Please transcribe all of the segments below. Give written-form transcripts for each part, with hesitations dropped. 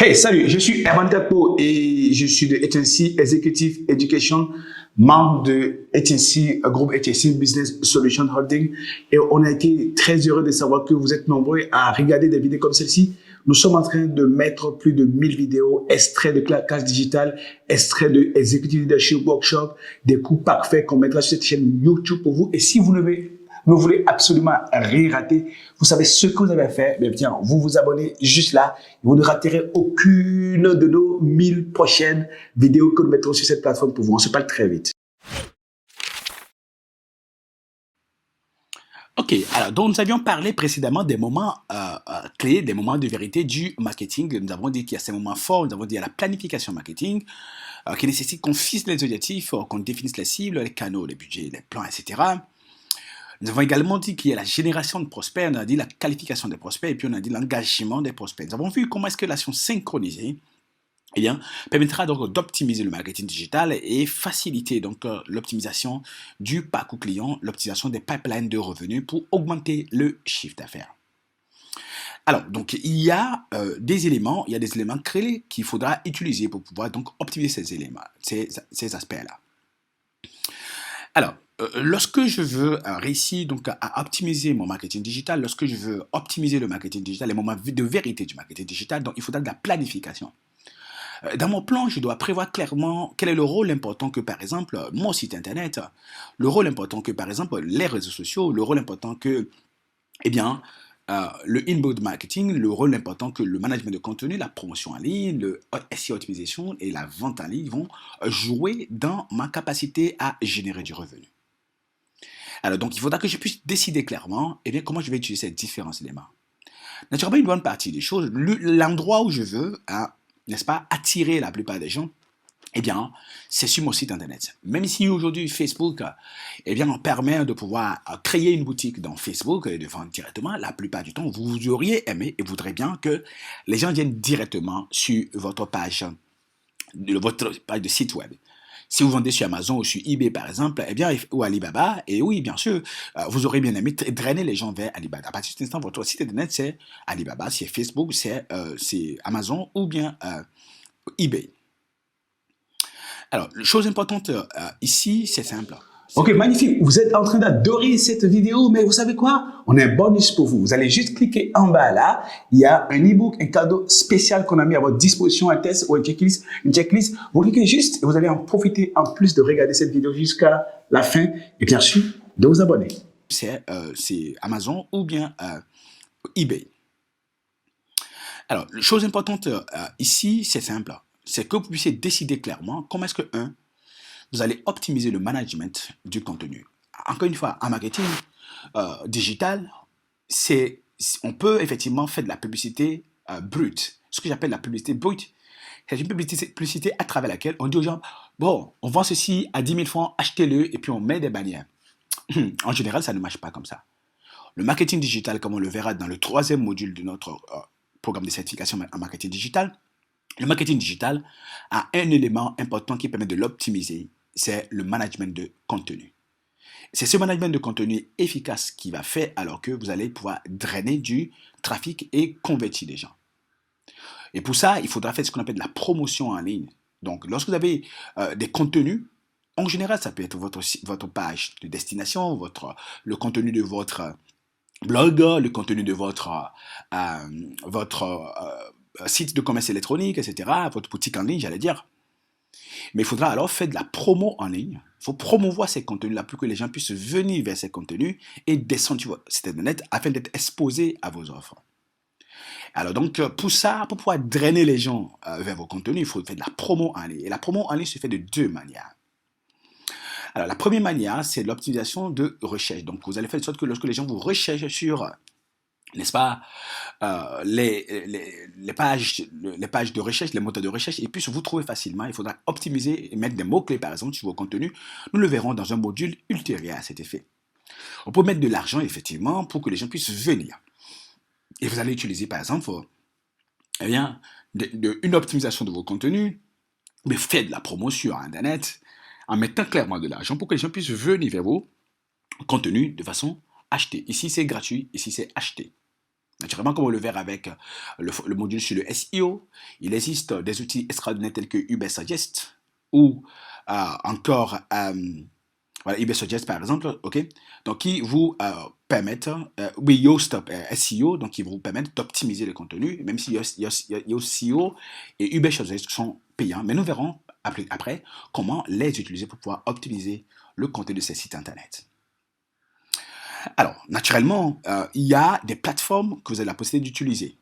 Hey, salut, je suis Herman Kakpo et je suis de HNC Executive Education, membre de HNC, groupe HNC Business Solution Holding. Et on a été très heureux de savoir que vous êtes nombreux à regarder des vidéos comme celle-ci. Nous sommes en train de mettre plus de 1000 vidéos, extraits de claquage digital, extraits de Executive Leadership Workshop, des cours parfaits qu'on mettra sur cette chaîne YouTube pour vous. Et si vous ne voulez absolument rien rater, vous savez ce que vous avez à faire, bien, vous vous abonnez juste là et vous ne raterez aucune de nos 1000 prochaines vidéos que nous mettrons sur cette plateforme pour vous. On se parle très vite. Ok, alors donc nous avions parlé précédemment des moments clés, des moments de vérité du marketing. Nous avons dit qu'il y a ces moments forts, nous avons dit à la planification marketing qui nécessite qu'on fixe les objectifs, qu'on définisse les cibles, les canaux, les budgets, les plans, etc. Nous avons également dit qu'il y a la génération de prospects, on a dit la qualification des prospects et puis on a dit l'engagement des prospects. Nous avons vu comment est-ce que l'action synchronisée permettra donc d'optimiser le marketing digital et faciliter donc l'optimisation du parcours client, l'optimisation des pipelines de revenus pour augmenter le chiffre d'affaires. Alors, donc, il y a des éléments clés qu'il faudra utiliser pour pouvoir donc optimiser ces éléments, ces aspects-là. Alors, lorsque je veux réussir donc à optimiser mon marketing digital, lorsque je veux optimiser le marketing digital, les moments de vérité du marketing digital, donc il faudra de la planification. Dans mon plan, je dois prévoir clairement quel est le rôle important que, par exemple, mon site internet, le rôle important que, par exemple, les réseaux sociaux, le rôle important que, le inbound marketing, le rôle important que le management de contenu, la promotion en ligne, le SEO optimisation et la vente en ligne vont jouer dans ma capacité à générer du revenu. Alors, donc, il faudra que je puisse décider clairement, comment je vais utiliser ces différents éléments. Naturellement, une bonne partie des choses, l'endroit où je veux, n'est-ce pas, attirer la plupart des gens, c'est sur mon site internet. Même si aujourd'hui Facebook, on permet de pouvoir créer une boutique dans Facebook et de vendre directement, la plupart du temps, vous auriez aimé et voudrez bien que les gens viennent directement sur votre page de site web. Si vous vendez sur Amazon ou sur eBay, par exemple, ou Alibaba, et oui, bien sûr, vous aurez bien aimé drainer les gens vers Alibaba. À partir de cet instant, votre site internet, c'est Alibaba, c'est Facebook, c'est Amazon ou bien eBay. Alors, chose importante ici, c'est simple. Ok, magnifique. Vous êtes en train d'adorer cette vidéo, mais vous savez quoi? On a un bonus pour vous. Vous allez juste cliquer en bas là. Il y a un e-book, un cadeau spécial qu'on a mis à votre disposition, un test ou une checklist. Vous cliquez juste et vous allez en profiter en plus de regarder cette vidéo jusqu'à la fin et bien sûr de vous abonner. C'est Amazon ou bien eBay. Alors, chose importante ici, c'est simple. C'est que vous puissiez décider clairement comment est-ce que, vous allez optimiser le management du contenu. Encore une fois, en marketing digital, on peut effectivement faire de la publicité brute. Ce que j'appelle la publicité brute, c'est une publicité à travers laquelle on dit aux gens, bon, on vend ceci à 10 000 francs, achetez-le, et puis on met des bannières. En général, ça ne marche pas comme ça. Le marketing digital, comme on le verra dans le 3e module de notre programme de certification en marketing digital, le marketing digital a un élément important qui permet de l'optimiser, c'est le management de contenu. C'est ce management de contenu efficace qui va faire alors que vous allez pouvoir drainer du trafic et convertir les gens. Et pour ça, il faudra faire ce qu'on appelle de la promotion en ligne. Donc, lorsque vous avez des contenus, en général, ça peut être votre page de destination, le contenu de votre blog, le contenu de votre site de commerce électronique, etc., votre boutique en ligne, j'allais dire. Mais il faudra alors faire de la promo en ligne. Il faut promouvoir ces contenus-là pour que les gens puissent venir vers ces contenus et descendre sur votre site internet afin d'être exposés à vos offres. Alors donc, pour ça, pour pouvoir drainer les gens vers vos contenus, il faut faire de la promo en ligne. Et la promo en ligne se fait de 2 manières. Alors, la première manière, c'est l'optimisation de recherche. Donc, vous allez faire de sorte que lorsque les gens vous recherchent sur, n'est-ce pas, les pages de recherche, les moteurs de recherche, et puissent vous trouver facilement, il faudra optimiser et mettre des mots-clés, par exemple, sur vos contenus. Nous le verrons dans un module ultérieur à cet effet. On peut mettre de l'argent, effectivement, pour que les gens puissent venir. Et vous allez utiliser, par exemple, une optimisation de vos contenus, mais faites de la promotion sur Internet, en mettant clairement de l'argent pour que les gens puissent venir vers vos contenus de façon achetée. Ici, c'est gratuit, ici, c'est acheté. Naturellement, comme on le verra avec le module sur le SEO, il existe des outils extraordinaires tels que Ubersuggest ou encore voilà, Ubersuggest par exemple, ok? Donc, qui vous permettent, oui, Yoast SEO, donc qui vous permettent d'optimiser le contenu, même si Yoast SEO et Ubersuggest sont payants. Mais nous verrons après comment les utiliser pour pouvoir optimiser le contenu de ces sites internet. Alors, naturellement, il y a des plateformes que vous avez la possibilité d'utiliser.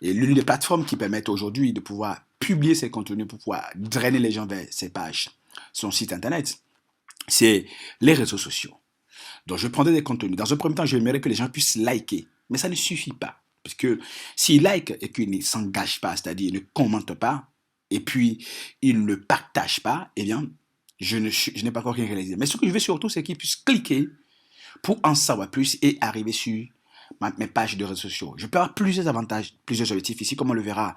Et l'une des plateformes qui permettent aujourd'hui de pouvoir publier ces contenus pour pouvoir drainer les gens vers ces pages, son site internet, c'est les réseaux sociaux. Donc, je prendrai des contenus. Dans un premier temps, j'aimerais que les gens puissent liker. Mais ça ne suffit pas. Parce que s'ils likent et qu'ils ne s'engagent pas, c'est-à-dire ne commentent pas, et puis ils ne partagent pas, eh bien, je n'ai pas encore rien réalisé. Mais ce que je veux surtout, c'est qu'ils puissent cliquer pour en savoir plus et arriver sur mes pages de réseaux sociaux. Je peux avoir plusieurs avantages, plusieurs objectifs ici, comme on le verra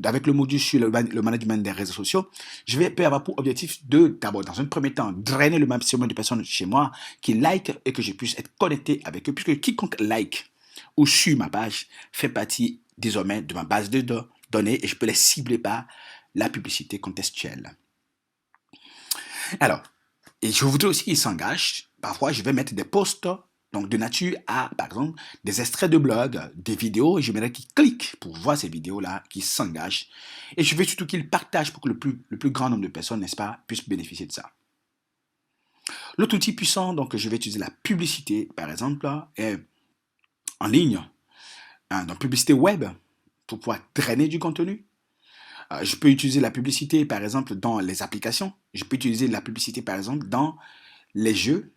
avec le module sur le management des réseaux sociaux. Je peux avoir pour objectif d'abord, dans un premier temps, drainer le maximum de personnes chez moi qui like et que je puisse être connecté avec eux, puisque quiconque like ou suit ma page fait partie désormais de ma base de données et je peux les cibler par la publicité contextuelle. Alors, et je voudrais aussi qu'ils s'engagent. Parfois, je vais mettre des posts donc de nature à, par exemple, des extraits de blog, des vidéos, et j'aimerais qu'ils cliquent pour voir ces vidéos-là, qu'ils s'engagent. Et je veux surtout qu'ils partagent pour que le plus grand nombre de personnes, n'est-ce pas, puissent bénéficier de ça. L'autre outil puissant, donc, je vais utiliser la publicité, par exemple, est en ligne, donc publicité web, pour pouvoir drainer du contenu. Je peux utiliser la publicité, par exemple, dans les applications. Je peux utiliser la publicité, par exemple, dans les jeux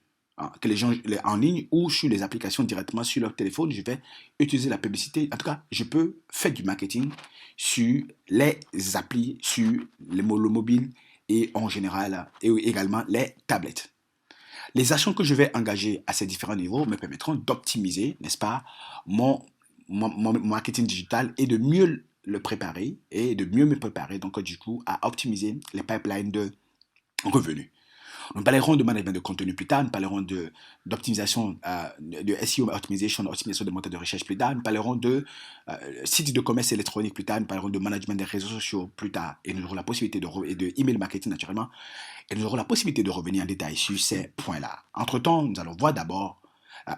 que les gens en ligne ou sur les applications directement sur leur téléphone. Je vais utiliser la publicité. En tout cas, je peux faire du marketing sur les applis, sur le mobile et en général, et également les tablettes. Les actions que je vais engager à ces différents niveaux me permettront d'optimiser, n'est-ce pas, mon marketing digital et de mieux le préparer et de mieux me préparer, donc du coup, à optimiser les pipelines de revenus. Nous parlerons de management de contenu plus tard, nous parlerons d'optimisation de SEO optimisation de moteurs de recherche plus tard, nous parlerons de sites de commerce électronique plus tard, nous parlerons de management des réseaux sociaux plus tard, et nous aurons la possibilité de email marketing naturellement, et nous aurons la possibilité de revenir en détail sur ces points-là. Entre-temps, nous allons voir d'abord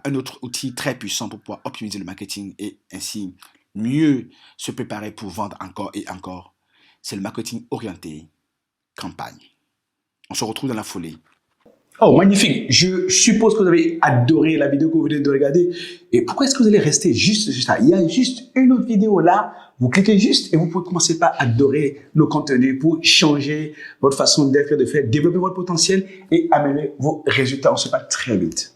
un autre outil très puissant pour pouvoir optimiser le marketing et ainsi mieux se préparer pour vendre encore et encore. C'est le marketing orienté campagne. On se retrouve dans la folie. Oh, magnifique. Je suppose que vous avez adoré la vidéo que vous venez de regarder. Et pourquoi est-ce que vous allez rester juste sur ça? Il y a juste une autre vidéo là. Vous cliquez juste et vous pouvez commencer par adorer nos contenus pour changer votre façon d'être et de faire, développer votre potentiel et améliorer vos résultats. On se parle très vite.